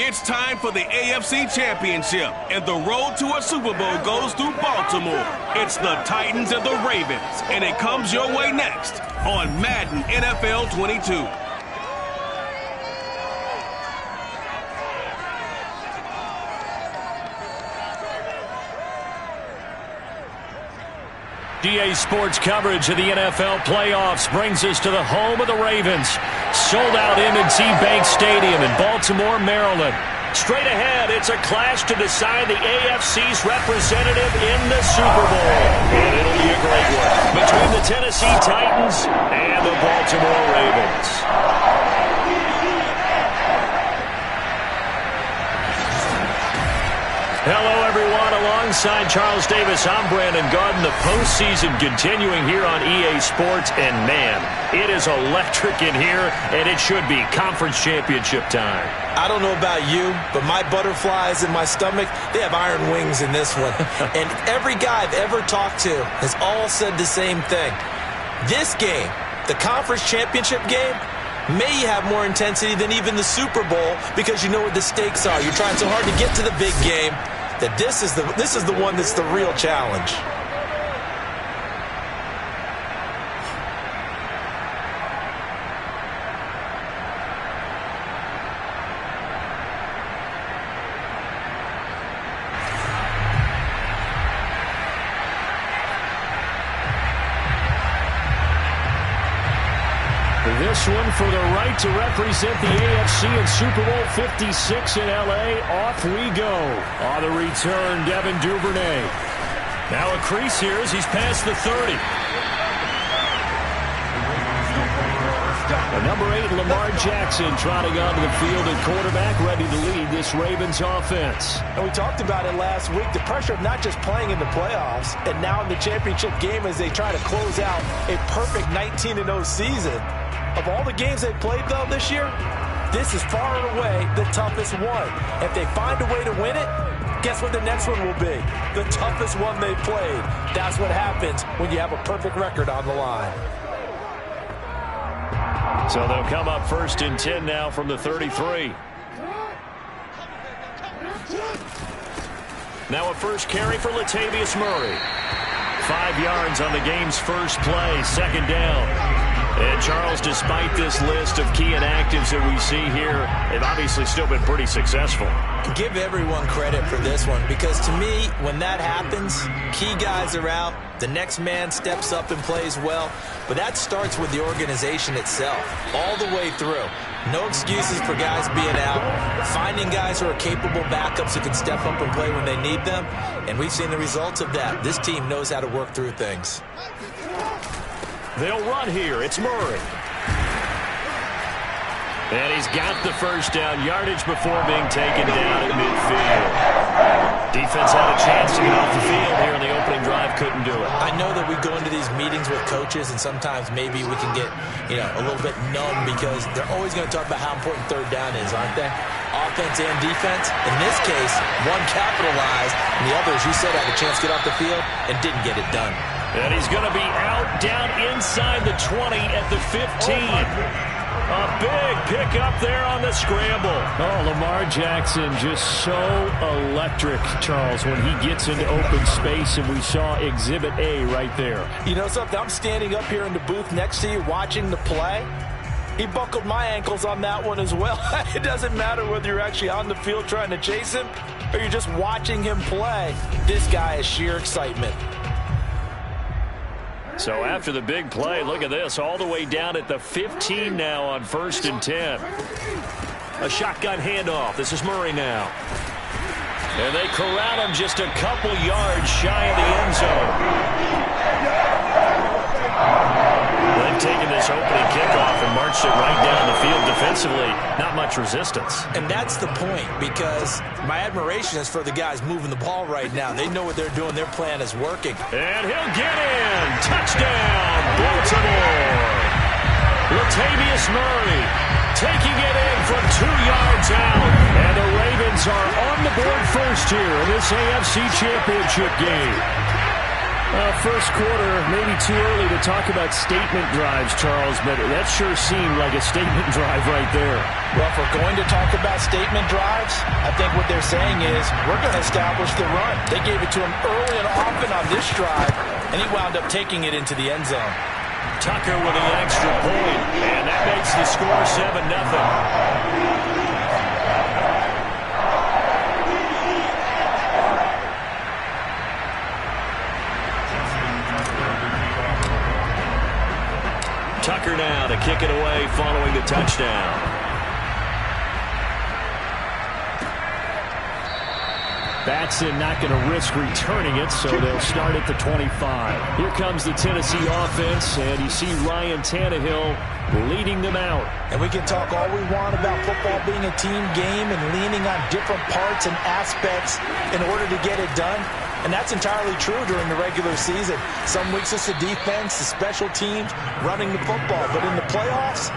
It's time for the AFC Championship, and the road to a Super Bowl goes through Baltimore. It's the Titans and the Ravens, and it comes your way next on Madden NFL 22. GA Sports coverage of the NFL playoffs brings us to the home of the Ravens. Sold out M&T Bank Stadium in Baltimore, Maryland. Straight ahead, it's a clash to decide the AFC's representative in the Super Bowl. And it'll be a great one between the Tennessee Titans and the Baltimore Ravens. Hello, everyone. Alongside Charles Davis, I'm Brandon Garden. The postseason continuing here on EA Sports. And, man, it is electric in here, and it should be conference championship time. I don't know about you, but my butterflies in my stomach, they have iron wings in this one. And every guy I've ever talked to has all said the same thing. This game, the conference championship game, may have more intensity than even the Super Bowl because you know what the stakes are. You're trying so hard to get to the big game that this is the one that's the real challenge. This one for the right to represent the AFC in Super Bowl 56 in L.A. Off we go. On the return, Devin Duvernay. Now a crease here as he's past the 30. The number 8, Lamar Jackson, trotting onto the field at quarterback, ready to lead this Ravens offense. And we talked about it last week, the pressure of not just playing in the playoffs and now in the championship game as they try to close out a perfect 19-0 season. Of all the games they played, though, this year, this is far and away the toughest one. If they find a way to win it, guess what the next one will be? The toughest one they played. That's what happens when you have a perfect record on the line. So they'll come up 1st and 10 now from the 33. Now a first carry for Latavius Murray. 5 yards on the game's first play, second down. And, Charles, despite this list of key inactives that we see here, they've obviously still been pretty successful. Give everyone credit for this one because, to me, when that happens, key guys are out, the next man steps up and plays well, but that starts with the organization itself, all the way through. No excuses for guys being out, finding guys who are capable backups who can step up and play when they need them, and we've seen the results of that. This team knows how to work through things. They'll run here. It's Murray. And he's got the first down, yardage before being taken down at midfield. Defense had a chance to get off the field here in the opening drive, couldn't do it. I know that we go into these meetings with coaches, and sometimes maybe we can get, a little bit numb because they're always going to talk about how important third down is, aren't they? Offense and defense. In this case, one capitalized, and the other, as you said, had a chance to get off the field and didn't get it done. And he's going to be out down inside the 20 at the 15. A big pickup there on the scramble. Oh, Lamar Jackson just so electric, Charles, when he gets into open space, and we saw Exhibit A right there. You know something? I'm standing up here in the booth next to you watching the play. He buckled my ankles on that one as well. It doesn't matter whether you're actually on the field trying to chase him or you're just watching him play. This guy is sheer excitement. So after the big play, look at this, all the way down at the 15 now on 1st and 10. A shotgun handoff. This is Murray now. And they corral him just a couple yards shy of the end zone. They've taken this opening kickoff and marched it right down the field defensively. Not much resistance. And that's the point, because my admiration is for the guys moving the ball right now. They know what they're doing. Their plan is working. And he'll get in. Touchdown, Baltimore. Latavius Murray taking it in from 2 yards out. And the Ravens are on the board first here in this AFC Championship game. First quarter, maybe too early to talk about statement drives, Charles, but that sure seemed like a statement drive right there. Well, if we're going to talk about statement drives, I think what they're saying is we're going to establish the run. They gave it to him early and often on this drive, and he wound up taking it into the end zone. Tucker with the extra point, and that makes the score 7-0. Tucker now to kick it away following the touchdown. Batson not going to risk returning it, so they'll start at the 25. Here comes the Tennessee offense, and you see Ryan Tannehill leading them out. And we can talk all we want about football being a team game and leaning on different parts and aspects in order to get it done. And that's entirely true during the regular season. Some weeks it's the defense, the special teams, running the football. But in the playoffs,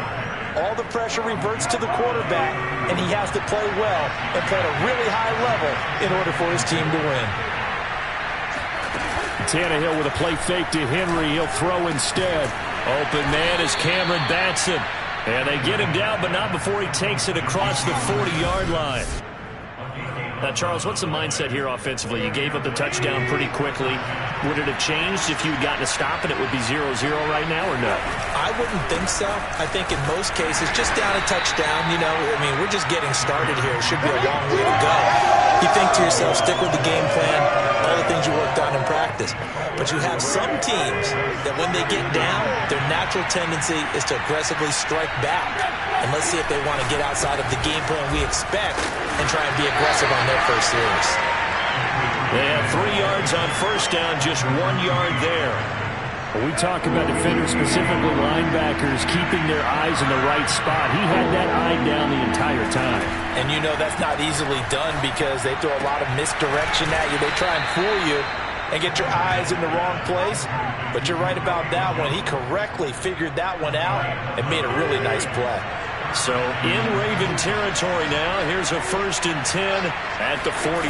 all the pressure reverts to the quarterback, and he has to play well and play at a really high level in order for his team to win. Tannehill with a play fake to Henry. He'll throw instead. Open man is Cameron Batson. And they get him down, but not before he takes it across the 40-yard line. Now, Charles, what's the mindset here offensively? You gave up the touchdown pretty quickly. Would it have changed if you had gotten a stop and it would be 0-0 right now or no? I wouldn't think so. I think in most cases, just down a touchdown, you know, I mean, we're just getting started here. It should be a long way to go. You think to yourself, stick with the game plan, all the things you worked on in practice. But you have some teams that when they get down, their natural tendency is to aggressively strike back. And let's see if they want to get outside of the game plan we expect and try and be aggressive on their first series. They have 3 yards on first down, just 1 yard there. When we talk about defenders, specifically linebackers, keeping their eyes in the right spot, he had that eye down the entire time. And you know that's not easily done because they throw a lot of misdirection at you. They try and fool you and get your eyes in the wrong place. But you're right about that one. He correctly figured that one out and made a really nice play. So in Raven territory now, here's a 1st and 10 at the 43.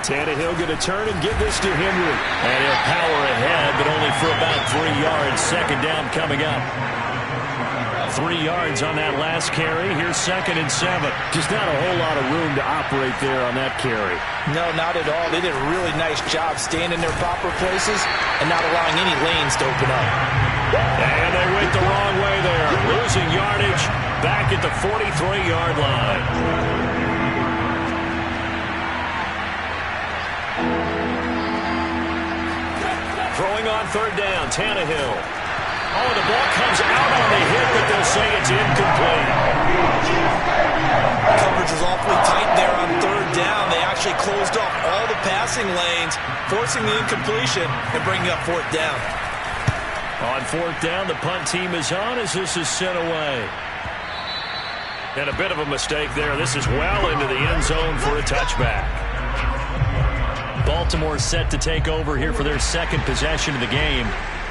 Tannehill going to turn and give this to Henry. And he'll power ahead, but only for about 3 yards. Second down coming up. 3 yards on that last carry. Here's 2nd and 7. Just not a whole lot of room to operate there on that carry. No, not at all. They did a really nice job staying in their proper places and not allowing any lanes to open up. And they went the wrong way there. Losing yardage back at the 43-yard line. Throwing on 3rd down, Tannehill. Oh, the ball comes out on the hit, but they'll say it's incomplete. Coverage was awfully tight there on 3rd down. They actually closed off all the passing lanes, forcing the incompletion and bringing up 4th down. On 4th down, the punt team is on as this is sent away. And a bit of a mistake there. This is well into the end zone for a touchback. Baltimore set to take over here for their 2nd possession of the game.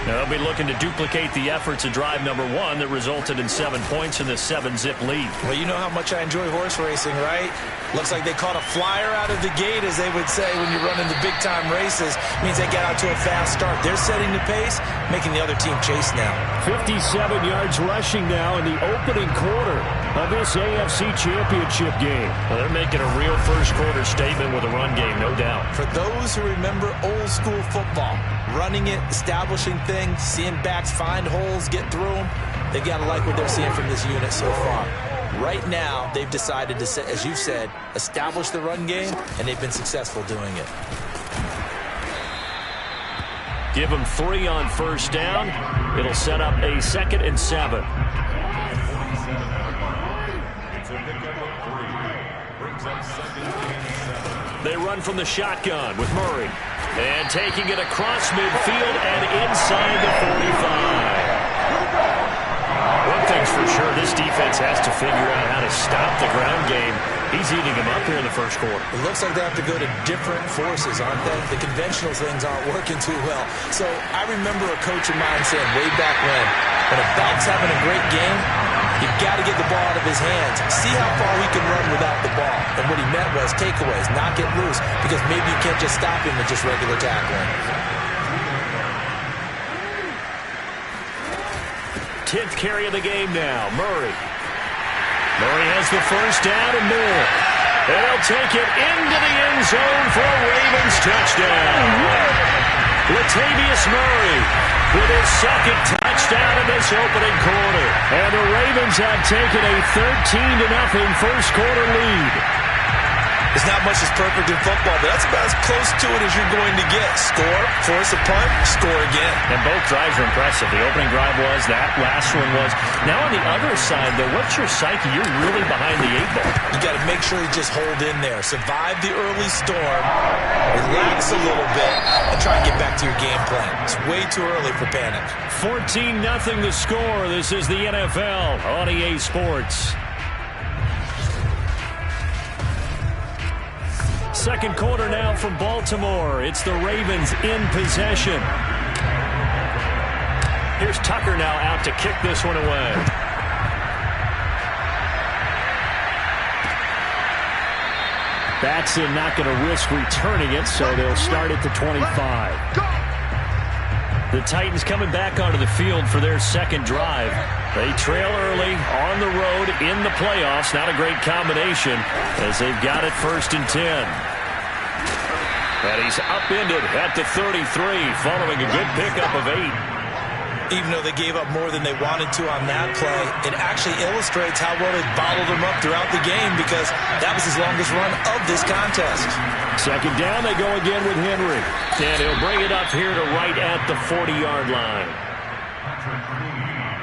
Now they'll be looking to duplicate the efforts of drive number 1 that resulted in 7 points in the 7-zip lead. Well, you know how much I enjoy horse racing, right? Looks like they caught a flyer out of the gate, as they would say when you're running the big-time races. Means they got out to a fast start. They're setting the pace, making the other team chase now. 57 yards rushing now in the opening quarter of this AFC Championship game. Well, they're making a real first-quarter statement with a run game, no doubt. For those who remember old-school football, running it, establishing things, seeing backs find holes, get through them, they've got to like what they're seeing from this unit so far. Right now, they've decided to, as you said, establish the run game, and they've been successful doing it. Give them 3 on first down. It'll set up a 2nd and 7. They run from the shotgun with Murray. And taking it across midfield and inside the 45. One thing's for sure, this defense has to figure out how to stop the ground game. He's eating them up here in the first quarter. It looks like they have to go to different forces, aren't they? The conventional things aren't working too well. So I remember a coach of mine saying way back when a back's having a great game, you've got to get the ball out of his hands. See how far he can run without the ball. And what he meant was takeaways, not get loose, because maybe you can't just stop him with just regular tackling. 10th carry of the game now. Murray. Murray has the first down and more. And they'll take it into the end zone for a Ravens touchdown. Latavius Murray with his second touchdown in this opening quarter. And the Ravens have taken a 13-0 first quarter lead. There's not much that's perfect in football, but that's about as close to it as you're going to get. Score, force a punt, score again. And both drives are impressive. The opening drive was, that last one was. Now on the other side, though, what's your psyche? You're really behind the 8-ball. You got to make sure you just hold in there. Survive the early storm, relax a little bit, and try and get back to your game plan. It's way too early for panic. 14-0 the score. This is the NFL on EA Sports. Second quarter now from Baltimore. It's the Ravens in possession. Here's Tucker now out to kick this one away. Batson not going to risk returning it, so they'll start at the 25. The Titans coming back onto the field for their second drive. They trail early on the road in the playoffs. Not a great combination as they've got it 1st and 10. And he's upended at the 33 following a good pickup of 8. Even though they gave up more than they wanted to on that play, it actually illustrates how well they bottled them up throughout the game because that was his longest run of this contest. Second down, they go again with Henry. And he'll bring it up here to right at the 40-yard line.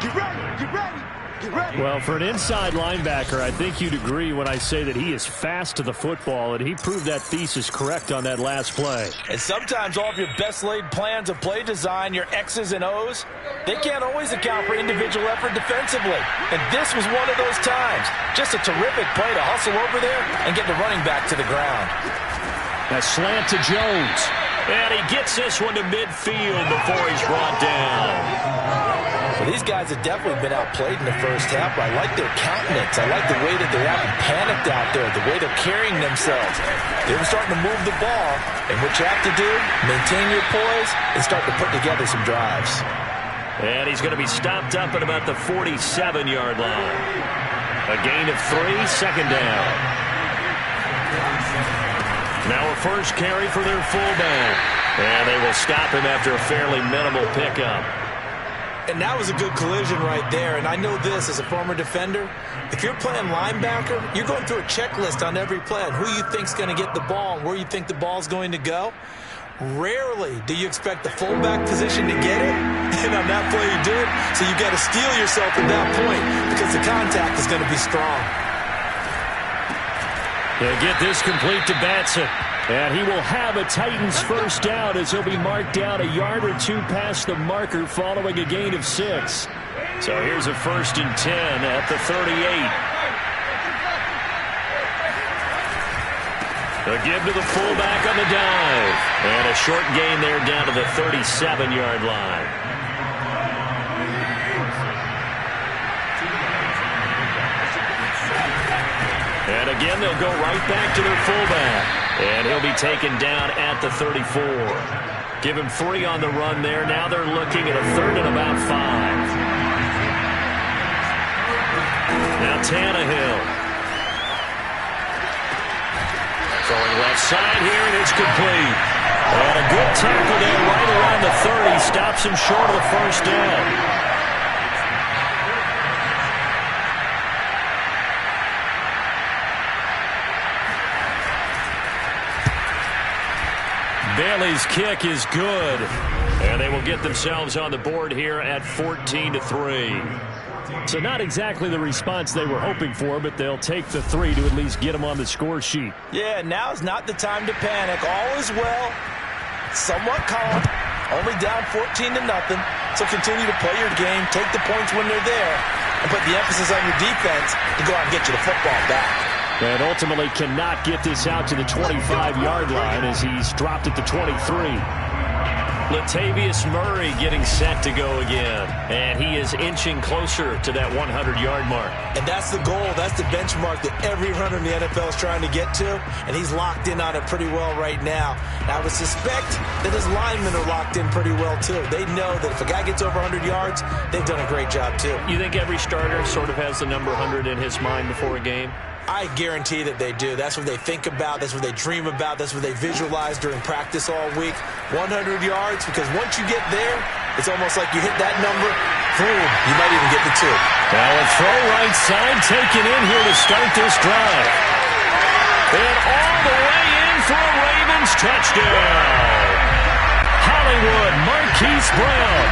Get ready, get ready, get ready. Well, for an inside linebacker, I think you'd agree when I say that he is fast to the football, and he proved that thesis correct on that last play. And sometimes all of your best laid plans of play design, your X's and O's, they can't always account for individual effort defensively. And this was one of those times. Just a terrific play to hustle over there and get the running back to the ground. A slant to Jones. And he gets this one to midfield before he's brought down. Well, these guys have definitely been outplayed in the first half. I like their countenance. I like the way that they're acting panicked out there, the way they're carrying themselves. They're starting to move the ball. And what you have to do, maintain your poise and start to put together some drives. And he's going to be stopped up at about the 47-yard line. A gain of 3, second down. Now a first carry for their fullback. And they will stop him after a fairly minimal pickup. And that was a good collision right there. And I know this as a former defender. If you're playing linebacker, you're going through a checklist on every play on who you think's going to get the ball and where you think the ball's going to go. Rarely do you expect the fullback position to get it. And on that play, you do it. So you got to steel yourself at that point because the contact is going to be strong. They'll get this complete to Batson. And he will have a Titans first down as he'll be marked down a yard or 2 past the marker following a gain of 6. So here's a 1st and 10 at the 38. A give to the fullback on the dive. And a short gain there down to the 37-yard line. And again, they'll go right back to their fullback. And he'll be taken down at the 34. Give him 3 on the run there. Now they're looking at a 3rd and about 5. Now Tannehill. Throwing left side here, and it's complete. And a good tackle there right around the 30. Stops him short of the first down. Bailey's kick is good. And they will get themselves on the board here at 14-3. So not exactly the response they were hoping for, but they'll take the 3 to at least get them on the score sheet. Yeah, now's not the time to panic. All is well. Somewhat calm. Only down 14-0. So continue to play your game. Take the points when they're there. And put the emphasis on your defense to go out and get you the football back. And ultimately cannot get this out to the 25-yard line as he's dropped at the 23. Latavius Murray getting set to go again. And he is inching closer to that 100-yard mark. And that's the goal. That's the benchmark that every runner in the NFL is trying to get to. And he's locked in on it pretty well right now. And I would suspect that his linemen are locked in pretty well, too. They know that if a guy gets over 100 yards, they've done a great job, too. You think every starter sort of has the number 100 in his mind before a game? I guarantee that they do. That's what they think about. That's what they dream about. That's what they visualize during practice all week. 100 yards, because once you get there, it's almost like you hit that number, boom, you might even get the 2. Now a throw right side taken in here to start this drive. And all the way in for a Ravens touchdown. Hollywood Marquise Brown,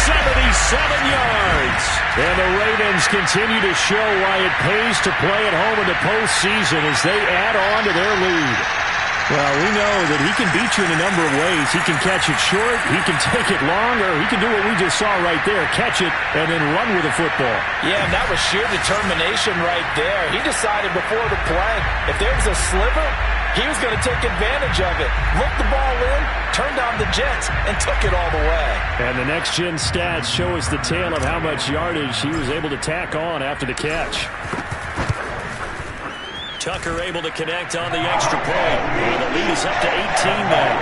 77 yards. And the Ravens continue to show why it pays to play at home in the postseason as they add on to their lead. Well, we know that he can beat you in a number of ways. He can catch it short, he can take it long, or he can do what we just saw right there, catch it and then run with the football. Yeah, and that was sheer determination right there. He decided before the play, if there was a sliver, he was going to take advantage of it. Looked the ball in, turned on the jets, and took it all the way. And the next-gen stats show us the tale of how much yardage he was able to tack on after the catch. Tucker able to connect on the extra point. And the lead is up to 18 now.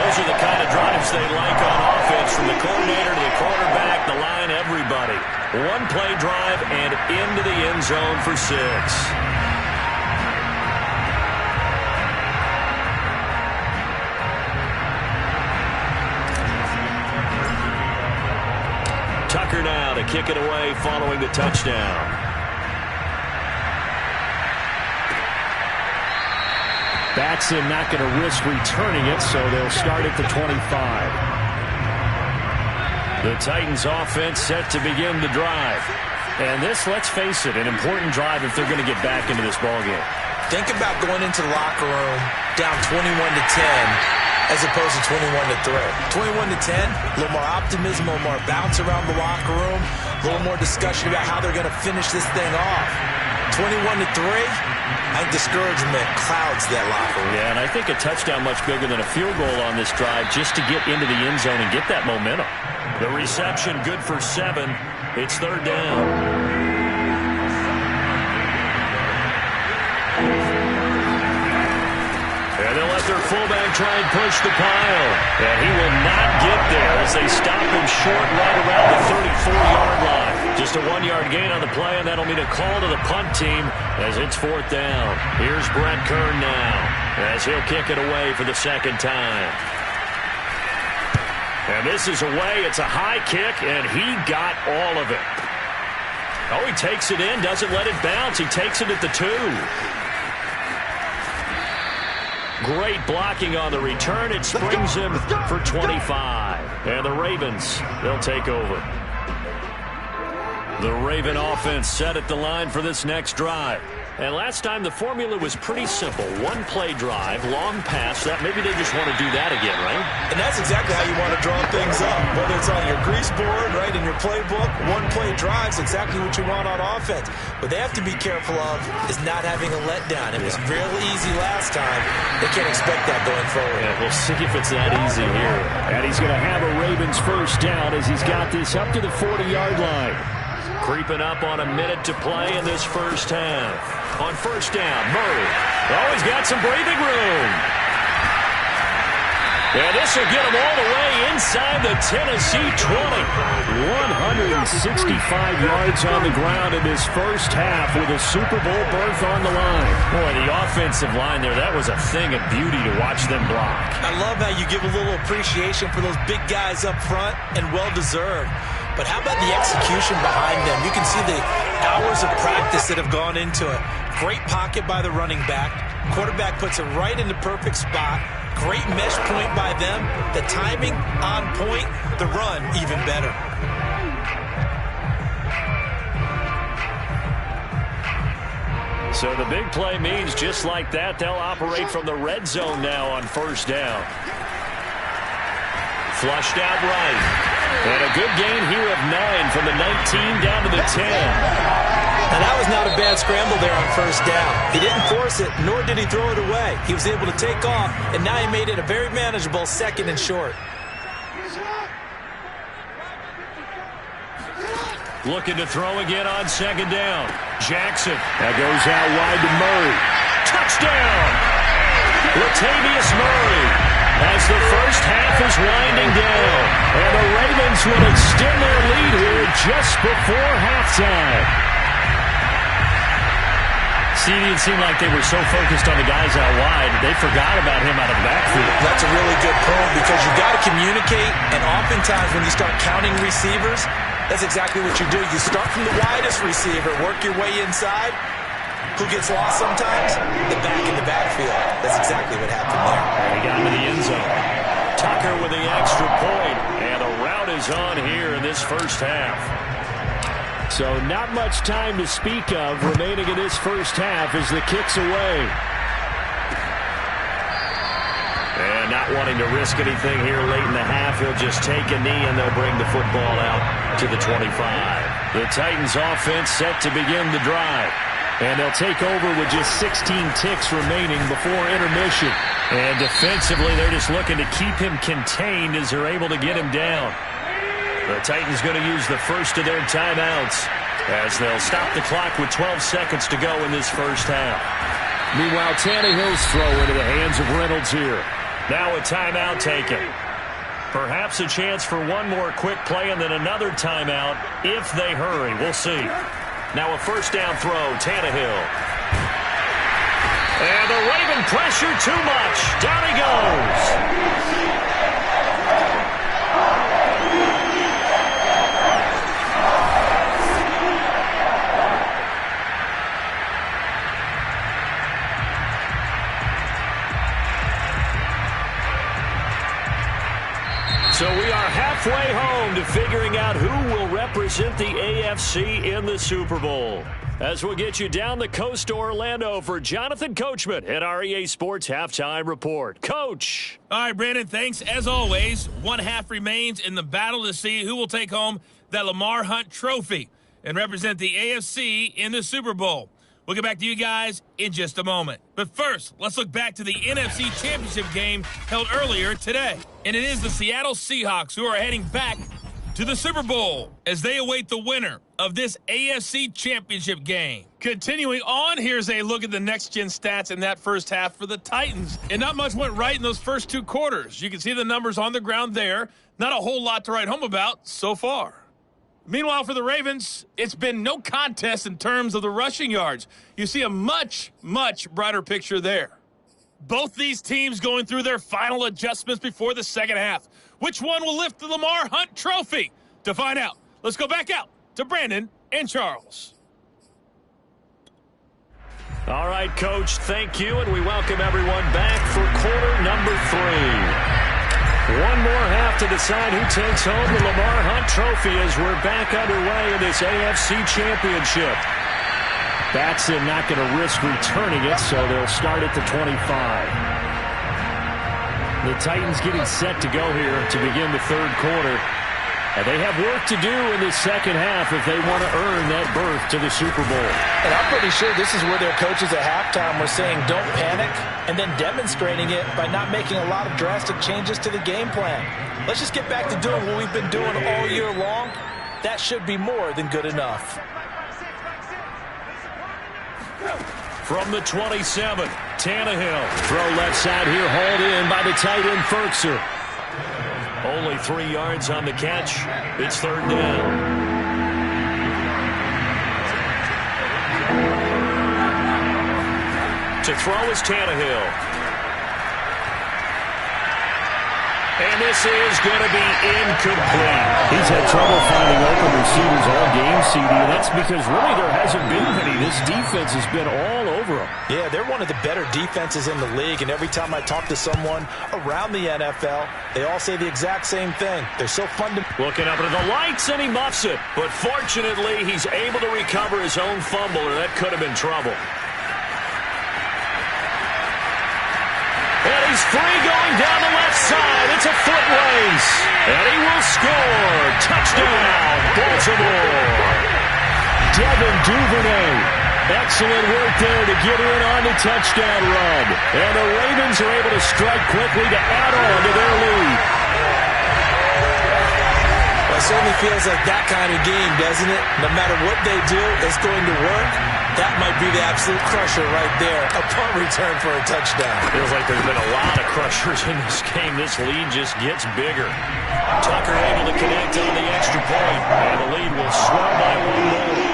Those are the kind of drives they like on offense, from the coordinator to the quarterback, the line, everybody. One-play drive and into the end zone for 6. Tucker now to kick it away following the touchdown. Batson not going to risk returning it, so they'll start at the 25. The Titans offense set to begin the drive. And this, let's face it, an important drive if they're going to get back into this ballgame. Think about going into the locker room down 21-10 as opposed to 21-3. 21-10, a little more optimism, a little more bounce around the locker room, a little more discussion about how they're going to finish this thing off. 21-3, I think discouragement clouds that locker room. Yeah, and I think a touchdown much bigger than a field goal on this drive just to get into the end zone and get that momentum. The reception good for 7. It's 3rd down. And they'll let their fullback try and push the pile. And he will not get there as they stop him short right around the 34-yard line. Just a 1-yard gain on the play, and that'll mean a call to the punt team as it's 4th down. Here's Brett Kern now as he'll kick it away for the 2nd time. And this is away. It's a high kick, and he got all of it. Oh, he takes it in, doesn't let it bounce. He takes it at the 2. Great blocking on the return. It springs him for 25. And the Ravens, they'll take over. The Raven offense set at the line for this next drive. And last time the formula was pretty simple. One-play drive, long pass. That maybe they just want to do that again, right? And that's exactly how you want to draw things up. Whether it's on your grease board, right, in your playbook, one-play drives, exactly what you want on offense. What they have to be careful of is not having a letdown. It was really easy last time. They can't expect that going forward. Yeah, we'll see if it's that easy here. And he's going to have a Ravens first down as he's got this up to the 40-yard line. Creeping up on a minute to play in this first half. On first down, Murray. Oh, he's got some breathing room. And this will get him all the way inside the Tennessee 20. 165 yards on the ground in this first half with a Super Bowl berth on the line. Boy, the offensive line there, that was a thing of beauty to watch them block. I love how you give a little appreciation for those big guys up front, and well-deserved. But how about the execution behind them? You can see the hours of practice that have gone into it. Great pocket by the running back. Quarterback puts it right in the perfect spot. Great mesh point by them. The timing on point. The run even better. So the big play means just like that, they'll operate from the red zone now on first down. Flushed out right. And a good gain here of 9 from the 19 down to the 10. Now, that was not a bad scramble there on first down. He didn't force it, nor did he throw it away. He was able to take off, and now he made it a very manageable 2nd and short. Looking to throw again on 2nd down. Jackson. That goes out wide to Murray. Touchdown! Latavius Murray as the first half is winding down. And the Ravens will extend their lead here just before halftime. See, it seemed like they were so focused on the guys out wide, they forgot about him out of the backfield. That's a really good point because you've got to communicate, and oftentimes when you start counting receivers, that's exactly what you do. You start from the widest receiver, work your way inside. Who gets lost sometimes? The back in the backfield. That's exactly what happened there. He got into the end zone. Tucker with the extra point, and a rout is on here in this first half. So not much time to speak of remaining in this first half as the kick's away. And not wanting to risk anything here late in the half, he'll just take a knee and they'll bring the football out to the 25. The Titans offense set to begin the drive. And they'll take over with just 16 ticks remaining before intermission. And defensively, they're just looking to keep him contained as they're able to get him down. The Titans going to use the first of their timeouts as they'll stop the clock with 12 seconds to go in this first half. Meanwhile, Tannehill's throw into the hands of Reynolds here. Now a timeout taken. Perhaps a chance for one more quick play and then another timeout if they hurry. We'll see. Now a first down throw, Tannehill. And the Raven pressure too much. Down he goes. So we are halfway home to figuring out who will represent the AFC in the Super Bowl. As we'll get you down the coast to Orlando for Jonathan Coachman at REA Sports Halftime Report. Coach. All right, Brandon, thanks. As always, one half remains in the battle to see who will take home that Lamar Hunt trophy and represent the AFC in the Super Bowl. We'll get back to you guys in just a moment. But first, let's look back to the NFC Championship game held earlier today. And it is the Seattle Seahawks who are heading back to the Super Bowl as they await the winner of this AFC Championship game. Continuing on, here's a look at the next-gen stats in that first half for the Titans. And not much went right in those first two quarters. You can see the numbers on the ground there. Not a whole lot to write home about so far. Meanwhile, for the Ravens, it's been no contest in terms of the rushing yards. You see a much, much brighter picture there. Both these teams going through their final adjustments before the second half. Which one will lift the Lamar Hunt trophy? To find out, let's go back out to Brandon and Charles. All right, Coach, thank you, and we welcome everyone back for quarter number 3. One more half to decide who takes home the Lamar Hunt trophy as we're back underway in this AFC Championship. Batson not going to risk returning it, so they'll start at the 25. The Titans getting set to go here to begin the third quarter. And they have work to do in the second half if they want to earn that berth to the Super Bowl. And I'm pretty sure this is where their coaches at halftime were saying don't panic and then demonstrating it by not making a lot of drastic changes to the game plan. Let's just get back to doing what we've been doing all year long. That should be more than good enough. From the 27, Tannehill. Throw left side here, hauled in by the tight end, Ferkser. Only 3 yards on the catch. It's third down. To throw is Tannehill. And this is going to be incomplete. He's had trouble finding open receivers all game, CD, and that's because really there hasn't been many. This defense has been all over them. Yeah, they're one of the better defenses in the league, and every time I talk to someone around the NFL, they all say the exact same thing. They're so fun to... Looking up into the lights, and he muffs it. But fortunately, he's able to recover his own fumble, or that could have been trouble. And he's free going down the left side. It's a foot race. And he will score. Touchdown, Baltimore. Devin Duvernay. Excellent work there to get in on the touchdown run. And the Ravens are able to strike quickly to add on to their lead. Well, it certainly feels like that kind of game, doesn't it? No matter what they do, it's going to work. That might be the absolute crusher right there. A punt return for a touchdown. Feels like there's been a lot of crushers in this game. This lead just gets bigger. Tucker able to connect on the extra point. And the lead will swell by 1 more.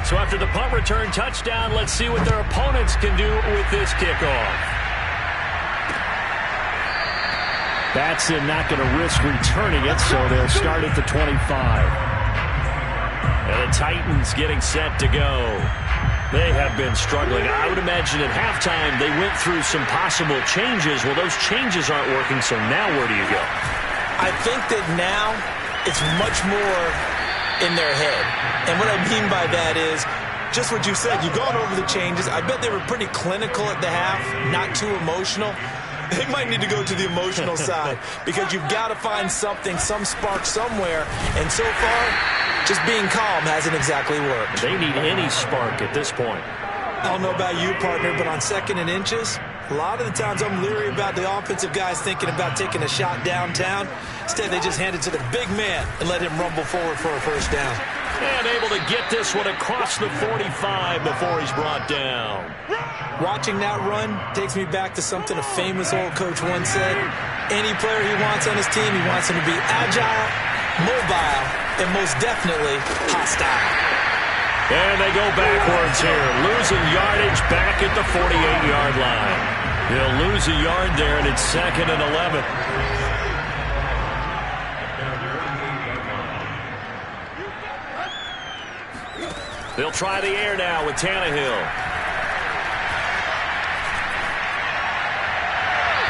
So after the punt return touchdown, let's see what their opponents can do with this kickoff. Batson not going to risk returning it, so they'll start at the 25. And the Titans getting set to go. They have been struggling. I would imagine at halftime they went through some possible changes. Well, those changes aren't working, so now where do you go? I think that now it's much more in their head. And what I mean by that is just what you said. You've gone over the changes. I bet they were pretty clinical at the half, not too emotional. They might need to go to the emotional side because you've got to find something, some spark somewhere. And so far, just being calm hasn't exactly worked. They need any spark at this point. I don't know about you, partner, but on 2nd and inches, a lot of the times I'm leery about the offensive guys thinking about taking a shot downtown. Instead, they just hand it to the big man and let him rumble forward for a first down. And able to get this one across the 45 before he's brought down. Watching that run takes me back to something a famous old coach once said. Any player he wants on his team, he wants him to be agile, mobile, and most definitely hostile. And they go backwards here, losing yardage back at the 48-yard line. He'll lose a yard there, and it's 2nd and 11. They'll try the air now with Tannehill.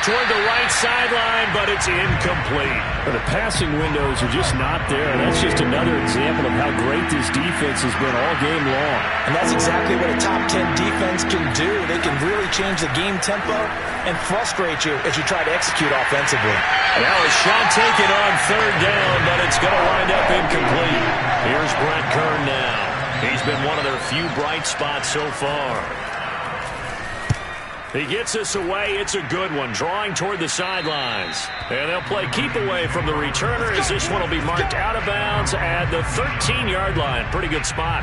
Toward the right sideline, but it's incomplete. The passing windows are just not there. That's just another example of how great this defense has been all game long. And that's exactly what a top 10 defense can do. They can really change the game tempo and frustrate you as you try to execute offensively. Now a shot taken on 3rd down, but it's going to wind up incomplete. Here's Brett Kern now. He's been one of their few bright spots so far. He gets this away. It's a good one. Drawing toward the sidelines. And they'll play keep away from the returner as this one will be marked out of bounds at the 13-yard line. Pretty good spot.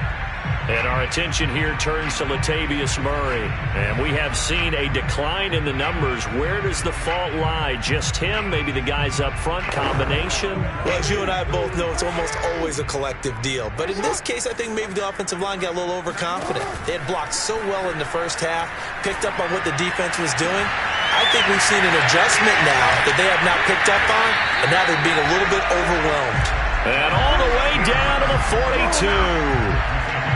And our attention here turns to Latavius Murray. And we have seen a decline in the numbers. Where does the fault lie? Just him? Maybe the guys up front? Combination? Well, as you and I both know, it's almost always a collective deal. But in this case, I think maybe the offensive line got a little overconfident. They had blocked so well in the first half, picked up on what the defense was doing. I think we've seen an adjustment now that they have not picked up on, and now they're being a little bit overwhelmed. And all the way down to the 42.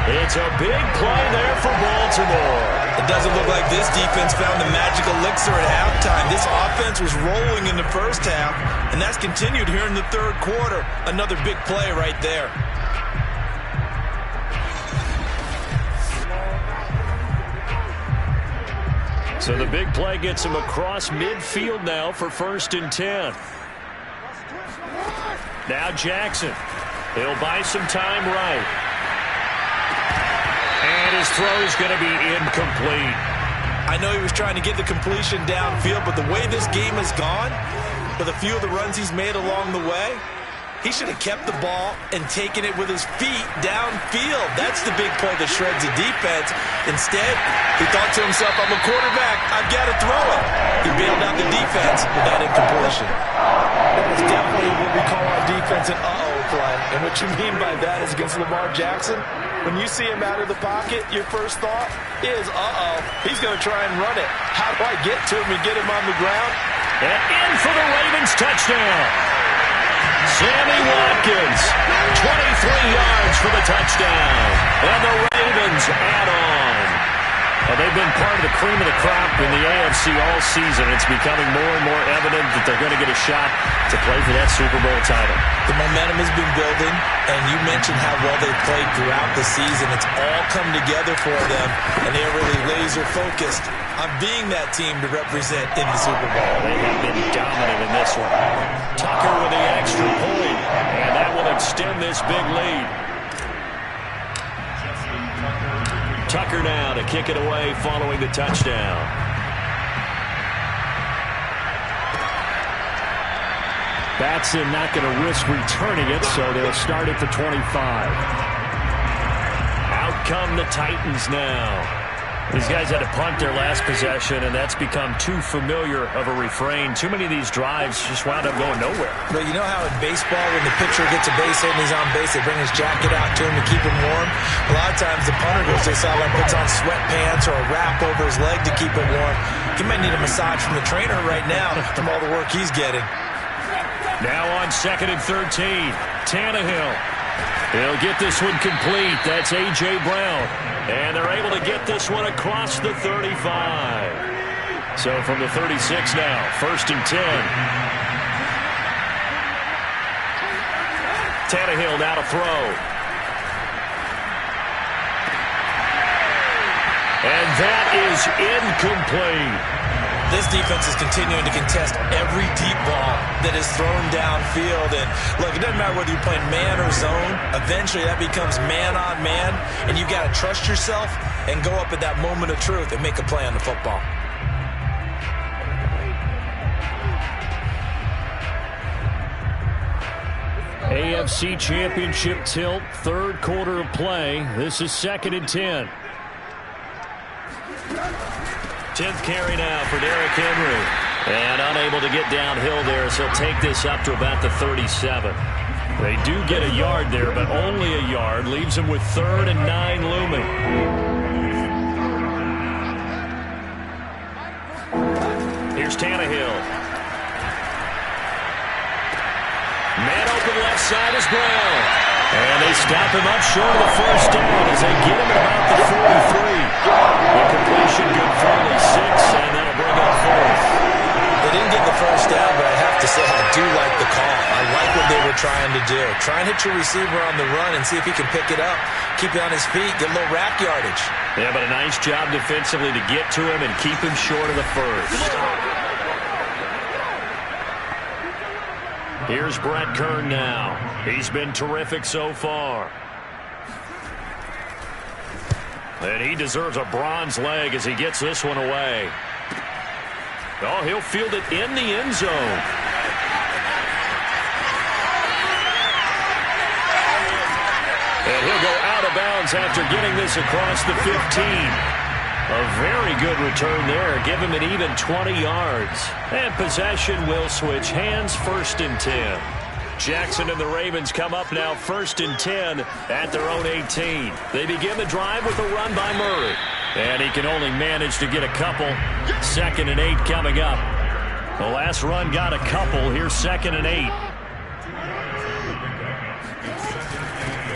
It's a big play there for Baltimore. It doesn't look like this defense found the magic elixir at halftime. This offense was rolling in the first half, and that's continued here in the 3rd quarter. Another big play right there. So the big play gets him across midfield now for 1st and 10. Now Jackson. He'll buy some time right. And his throw's going to be incomplete. I know he was trying to get the completion downfield, but the way this game has gone, with a few of the runs he's made along the way, he should have kept the ball and taken it with his feet downfield. That's the big play that shreds the defense. Instead, he thought to himself, I'm a quarterback, I've got to throw it. He bailed out the defense with that incompletion. That is definitely what we call on defense an uh-oh play. And what you mean by that is against Lamar Jackson, when you see him out of the pocket, your first thought is, uh-oh, he's going to try and run it. How do I get to him and get him on the ground? And in for the Ravens touchdown. Sammy Watkins, 23 yards for the touchdown. And the Ravens add on. Well, they've been part of the cream of the crop in the AFC all season. It's becoming more and more evident that they're going to get a shot to play for that Super Bowl title. The momentum has been building, and you mentioned how well they've played throughout the season. It's all come together for them, and they're really laser-focused on being that team to represent in the Super Bowl. They have been dominant in this one. Tucker with the extra point, and that will extend this big lead. Tucker now to kick it away following the touchdown. Batson not going to risk returning it, so they'll start at the 25. Out come the Titans now. These guys had to punt their last possession, and that's become too familiar of a refrain. Too many of these drives just wound up going nowhere. But you know how in baseball, when the pitcher gets a base hit and he's on base, they bring his jacket out to him to keep him warm? A lot of times the punter goes to the sideline, puts on sweatpants or a wrap over his leg to keep him warm. He might need a massage from the trainer right now from all the work he's getting. Now on 2nd and 13, Tannehill. He'll get this one complete. That's A.J. Brown. And they're able to get this one across the 35. So from the 36 now, 1st and 10. Tannehill now to throw. And that is incomplete. This defense is continuing to contest every deep ball that is thrown downfield. And look, it doesn't matter whether you're playing man or zone. Eventually that becomes man on man. And you got to trust yourself and go up at that moment of truth and make a play on the football. AFC Championship tilt, 3rd quarter of play. This is 2nd and 10. 10th carry now for Derrick Henry. And unable to get downhill there, so he'll take this up to about the 37. They do get a yard there, but only a yard. Leaves them with 3rd and 9 looming. Here's Tannehill. Man open left side is Brown. And they stop him up short of the 1st down as they get him at about the 43. The completion good for only 6, and that'll bring up 4th. They didn't get the 1st down, but I have to say I do like the call. I like what they were trying to do. Try and hit your receiver on the run and see if he can pick it up. Keep it on his feet, get a little rack yardage. Yeah, but a nice job defensively to get to him and keep him short of the 1st. Here's Brett Kern now. He's been terrific so far. And he deserves a bronze leg as he gets this one away. Oh, he'll field it in the end zone. And he'll go out of bounds after getting this across the 15. A very good return there. Give him an even 20 yards. And possession will switch hands, 1st and 10. Jackson and the Ravens come up now 1st and 10 at their own 18. They begin the drive with a run by Murray. And he can only manage to get a couple. 2nd and 8 coming up. The last run got a couple. Here's 2nd and 8.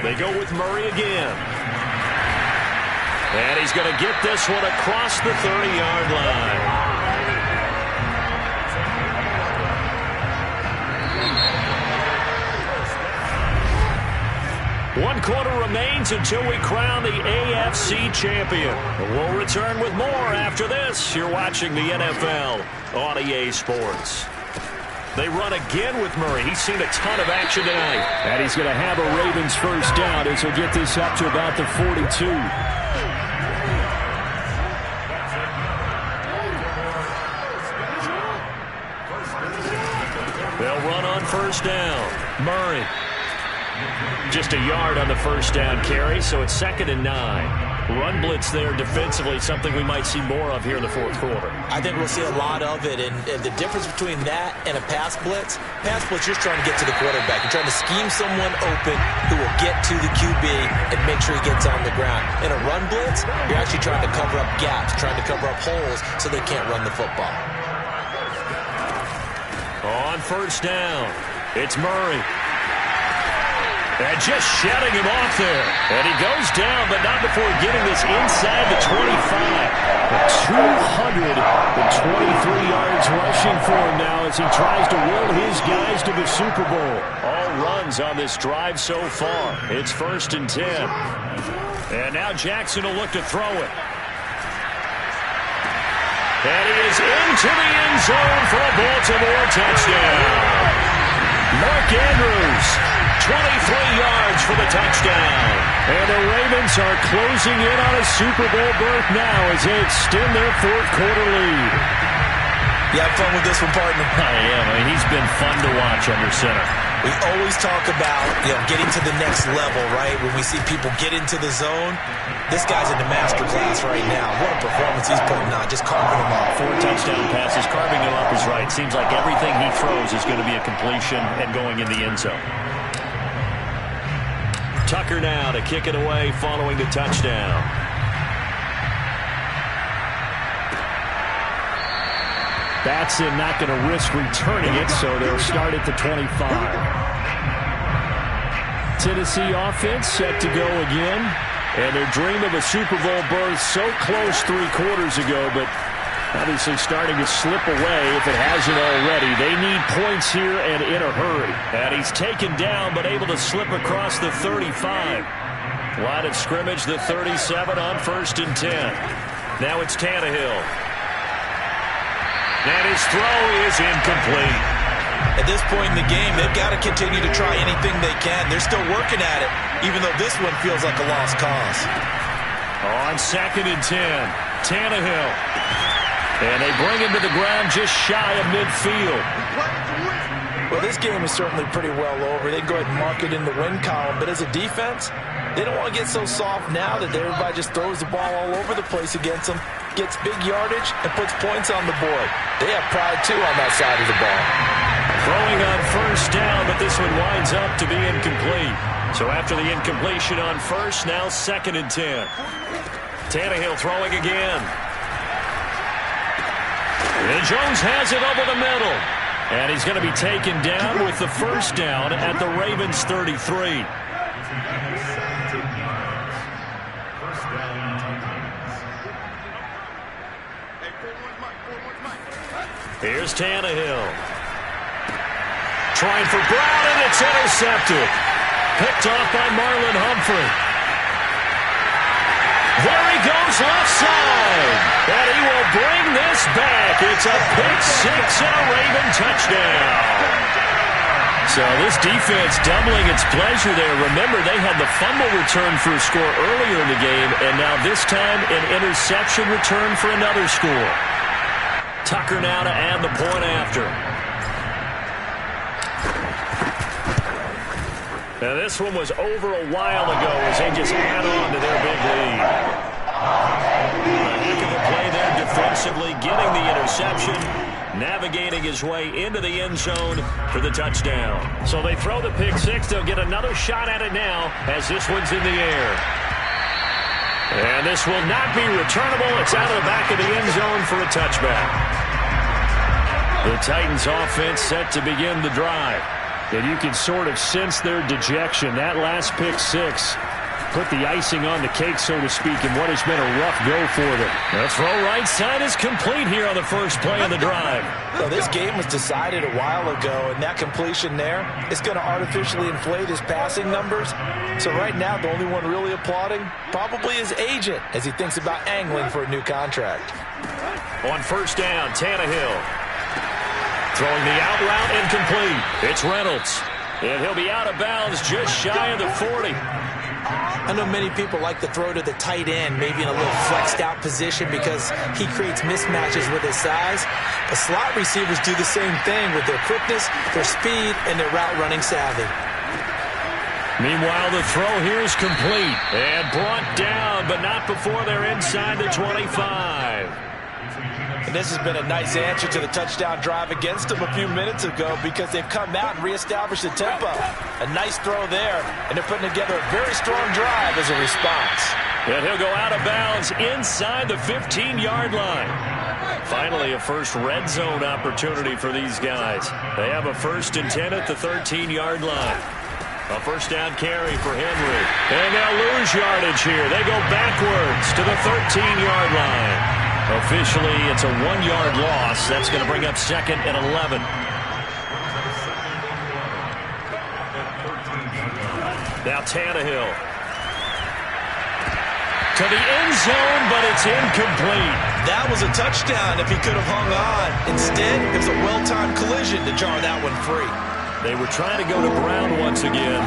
They go with Murray again. And he's going to get this one across the 30-yard line. One quarter remains until we crown the AFC champion. We'll return with more after this. You're watching the NFL on EA Sports. They run again with Murray. He's seen a ton of action tonight. And he's going to have a Ravens 1st down as he'll get this up to about the 42. They'll run on 1st down. Murray. Just a yard on the 1st down carry, so it's 2nd and 9. Run blitz there defensively, something we might see more of here in the 4th quarter. I think we'll see a lot of it, and the difference between that and a pass blitz, you're trying to get to the quarterback. You're trying to scheme someone open who will get to the QB and make sure he gets on the ground. In a run blitz, you're actually trying to cover up gaps, trying to cover up holes so they can't run the football. On 1st down, it's Murray. And just shutting him off there. And he goes down, but not before getting this inside the 25. 223 yards rushing for him now as he tries to will his guys to the Super Bowl. All runs on this drive so far. It's 1st and 10. And now Jackson will look to throw it. And he is into the end zone for a Baltimore touchdown. Mark Andrews, 23 yards for the touchdown. And the Ravens are closing in on a Super Bowl berth now as they extend their 4th quarter lead. You have fun with this one, partner? I am. I mean, he's been fun to watch under center. We always talk about, getting to the next level, right? When we see people get into the zone, this guy's in the master class right now. What a performance he's putting on, just carving them up. 4 touchdown passes, carving them up is right. Seems like everything he throws is going to be a completion and going in the end zone. Tucker now to kick it away following the touchdown. Batson not going to risk returning it, so they'll start at the 25. Tennessee offense set to go again. And their dream of a Super Bowl berth so close 3 quarters ago, but obviously starting to slip away if it hasn't already. They need points here and in a hurry. And he's taken down but able to slip across the 35. Line of scrimmage, the 37 on 1st and 10. Now it's Tannehill. And his throw is incomplete. At this point in the game, they've got to continue to try anything they can. They're still working at it, even though this one feels like a lost cause. On 2nd and 10, Tannehill. And they bring him to the ground just shy of midfield. Well, this game is certainly pretty well over. They go ahead and mark it in the win column. But as a defense, they don't want to get so soft now that everybody just throws the ball all over the place against them, gets big yardage, and puts points on the board. They have pride, too, on that side of the ball. Throwing on 1st down, but this one winds up to be incomplete. So after the incompletion on 1st, now 2nd and 10. Tannehill throwing again. And Jones has it over the middle. And he's going to be taken down with the 1st down at the Ravens 33. Here's Tannehill. Trying for Brown, and it's intercepted. Picked off by Marlon Humphrey. There he goes left side. And he will bring this back. It's a pick 6 and a Raven touchdown. So this defense doubling its pleasure there. Remember, they had the fumble return for a score earlier in the game, and now this time an interception return for another score. Tucker now to add the point after. Now this one was over a while ago as they just add on to their big lead. A heck of a play there defensively, getting the interception, navigating his way into the end zone for the touchdown. So they throw the pick 6. They'll get another shot at it now as this one's in the air. And this will not be returnable. It's out of the back of the end zone for a touchback. The Titans offense set to begin the drive. And you can sort of sense their dejection. That last pick 6 put the icing on the cake, so to speak, in what has been a rough go for them. The throw right side is complete here on the first play of the drive. Well, this game was decided a while ago, and that completion there is going to artificially inflate his passing numbers. So right now, the only one really applauding probably his agent as he thinks about angling for a new contract. On 1st down, Tannehill. Throwing the out route incomplete. It's Reynolds. And he'll be out of bounds just shy of the 40. I know many people like to throw to the tight end, maybe in a little flexed out position because he creates mismatches with his size. But slot receivers do the same thing with their quickness, their speed, and their route running savvy. Meanwhile, the throw here is complete and brought down, but not before they're inside the 25. And this has been a nice answer to the touchdown drive against them a few minutes ago because they've come out and reestablished the tempo. A nice throw there, and they're putting together a very strong drive as a response. And he'll go out of bounds inside the 15-yard line. Finally, a first red zone opportunity for these guys. They have a 1st and 10 at the 13-yard line. A first down carry for Henry. And they'll lose yardage here. They go backwards to the 13-yard line. Officially, it's a 1-yard loss. That's going to bring up 2nd and 11. Now Tannehill. To the end zone, but it's incomplete. That was a touchdown if he could have hung on. Instead, it was a well-timed collision to jar that one free. They were trying to go to Brown once again.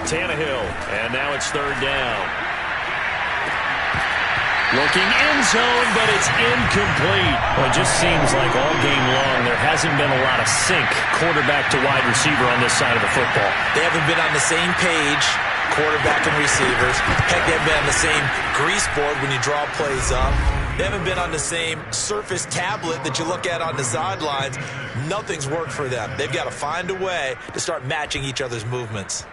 Tannehill, and now it's 3rd down. Looking end zone, but it's incomplete. Well, it just seems like all game long there hasn't been a lot of sync quarterback to wide receiver on this side of the football. They haven't been on the same page, quarterback and receivers. Heck, they haven't been on the same grease board when you draw plays up. They haven't been on the same surface tablet that you look at on the sidelines. Nothing's worked for them. They've got to find a way to start matching each other's movements.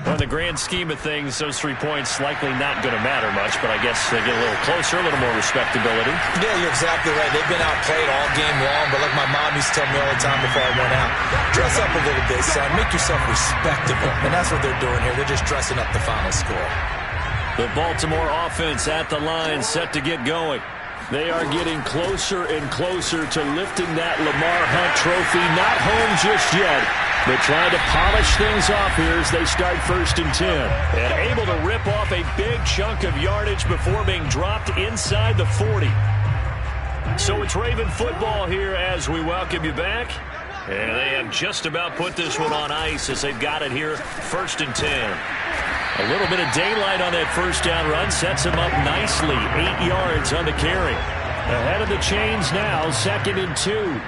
On the grand scheme of things, those 3 points likely not going to matter much, but I guess they get a little closer, a little more respectability. Yeah, you're exactly right. They've been outplayed all game long, but like my mom used to tell me all the time before I went out, dress up a little bit, son. Make yourself respectable. And that's what they're doing here. They're just dressing up the final score. The Baltimore offense at the line, set to get going. They are getting closer and closer to lifting that Lamar Hunt trophy. Not home just yet, but trying to polish things off here as they start 1st and 10. And able to rip off a big chunk of yardage before being dropped inside the 40. So it's Raven football here as we welcome you back. And they have just about put this one on ice as they've got it here, 1st and 10. A little bit of daylight on that first down run sets him up nicely. 8 yards on the carry. Ahead of the chains now, 2nd and 2.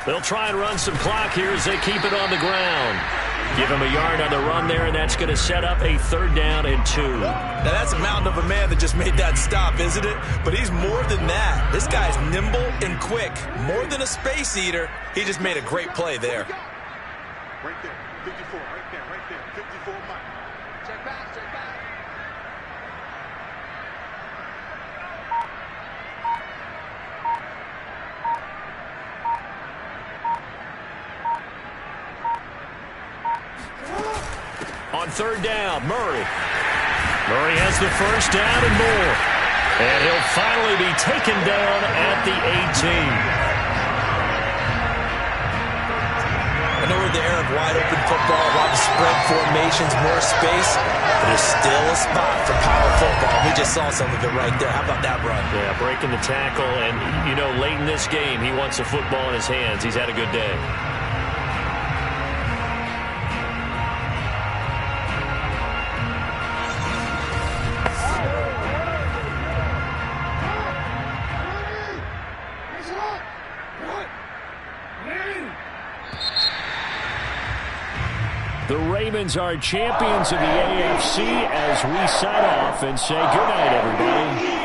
They'll try and run some clock here as they keep it on the ground. Give him a yard on the run there, and that's going to set up a 3rd down and 2. Now, that's a mountain of a man that just made that stop, isn't it? But he's more than that. This guy's nimble and quick. More than a space eater. He just made a great play there. Right there, 54, right there, 54 Mike. Check back, check back. On 3rd down, Murray. Murray has the first down and more. And he'll finally be taken down at the 18. I know we're in the era of wide-open football, a lot of spread formations, more space, but there's still a spot for power football. We just saw some of it right there. How about that run? Yeah, breaking the tackle, and, you know, late in this game, he wants the football in his hands. He's had a good day. The Ravens are champions of the AFC as we sign off and say goodnight, everybody.